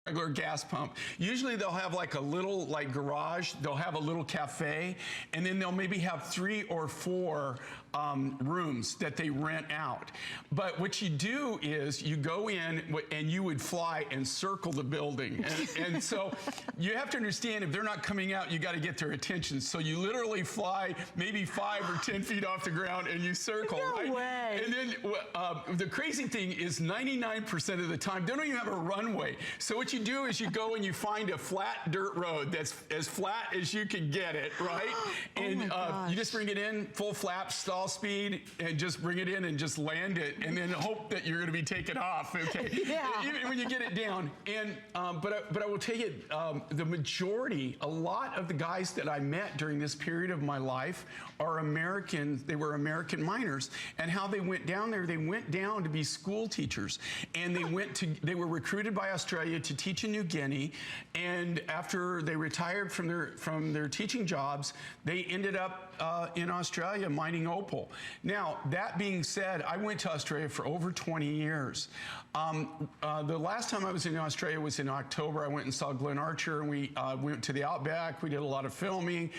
regular gas pump. Usually they'll have like a little garage, they'll have a little cafe, and then they'll maybe have 3 or 4 rooms that they rent out. But what you do is you go in and you would fly and circle the building. And so you have to understand, if they're not coming out, you got to get their attention. So you literally fly maybe 5 or 10 feet off the ground and you circle. No right? way. And then the crazy thing is 99% of the time, they don't even have a runway. So what you do is you go and you find a flat dirt road that's as flat as you can get it, right? And you just bring it in, full flap, stall speed, and just bring it in and just land it, and then hope that you're going to be taken off, okay? Yeah. Even when you get it down. And but I will tell you, the majority, a lot of the guys that I met during this period of my life are Americans. They were American miners, and how they went down there, they went down to be school teachers, and they were recruited by Australia to teach in New Guinea, and after they retired from their teaching jobs, they ended up in Australia mining opal. Now, that being said, I went to Australia for over 20 years. The last time I was in Australia was in October. I went and saw Glenn Archer, and we went to the Outback. We did a lot of filming.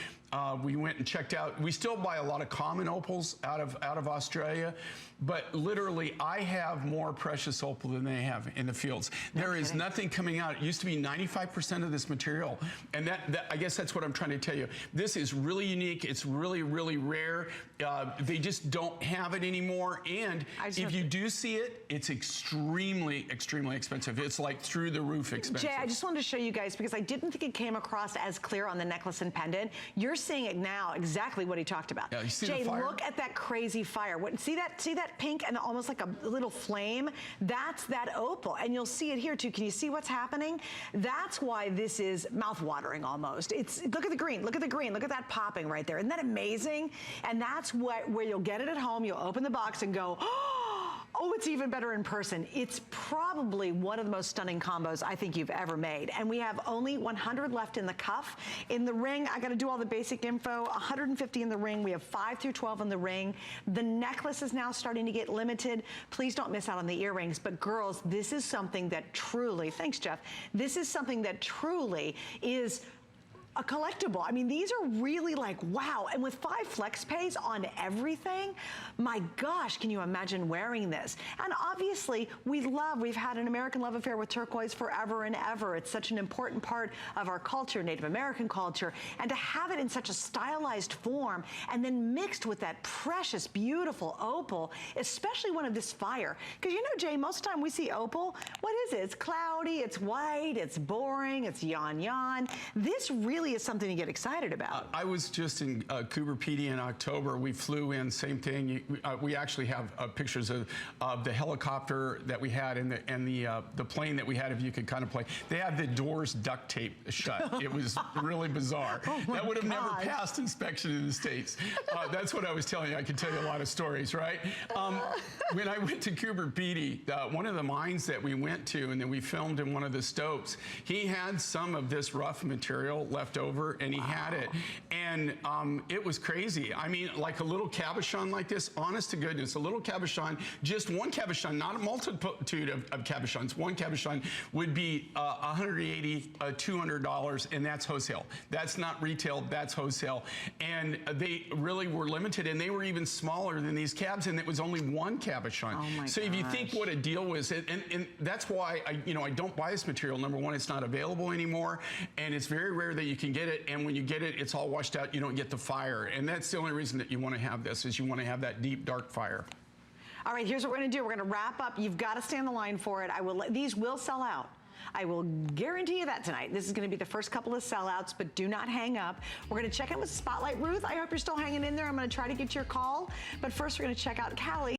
We went and checked out. We still buy a lot of common opals out of Australia, but literally I have more precious opal than they have in the fields. There is nothing coming out. It used to be 95% of this material, and I guess that's what I'm trying to tell you. This is really unique. It's really, really rare. They just don't have it anymore, and if you do see it, it's extremely, extremely expensive. It's like through the roof expensive. Jay, I just wanted to show you guys, because I didn't think it came across as clear on the necklace and pendant. You're seeing it now, exactly what he talked about. Yeah, you see Jay, the fire? look at that crazy fire. See that pink and almost like a little flame? That's that opal, and you'll see it here too. Can you see what's happening? That's why this is mouth-watering almost. Look at the green, look at the green, look at that popping right there. Isn't that amazing? And that's where you'll get it at home. You'll open the box and go, oh, it's even better in person. It's probably one of the most stunning combos I think you've ever made. And we have only 100 left in the cuff. In the ring, I gotta do all the basic info, 150 in the ring. We have 5 through 12 in the ring. The necklace is now starting to get limited. Please don't miss out on the earrings. But girls, this is something that truly, thanks Jeff, this is something that truly is a collectible. I mean, these are really like, wow. And with 5 flex pays on everything, my gosh, can you imagine wearing this? And obviously, we've had an American love affair with turquoise forever and ever. It's such an important part of our culture, Native American culture. And to have it in such a stylized form and then mixed with that precious, beautiful opal, especially one of this fire. Because you know, Jay, most of the time we see opal, what is it? It's cloudy, it's white, it's boring, it's yan. This really is something to get excited about. I was just in Cooper PD in October. We flew in, same thing. We actually have pictures of the helicopter that we had and the plane that we had, if you could kind of play. They had the doors duct taped shut. It was really bizarre. That would have never passed inspection in the States. That's what I was telling you. I could tell you a lot of stories, right? When I went to Cooper PD, one of the mines that we went to and then we filmed in one of the stopes, he had some of this rough material left over, and he had it, and it was crazy. I mean, like a little cabochon like this, honest to goodness, a little cabochon, just one cabochon, not a multitude of cabochons. One cabochon would be $180, $200, and that's wholesale. That's not retail, that's wholesale. And they really were limited, and they were even smaller than these cabs, and it was only one cabochon. Oh my so if you think what a deal was, and that's why I don't buy this material. Number one, it's not available anymore, and it's very rare that you can get it, and when you get it, it's all washed out. You don't get the fire, and that's the only reason that you want to have this, is you want to have that deep, dark fire. All right, here's what we're going to do. We're going to wrap up. You've got to stay on the line for it. These will sell out. I will guarantee you that tonight. This is going to be the first couple of sellouts, but do not hang up. We're going to check in with Spotlight Ruth. I hope you're still hanging in there. I'm going to try to get your call, but first we're going to check out Callie.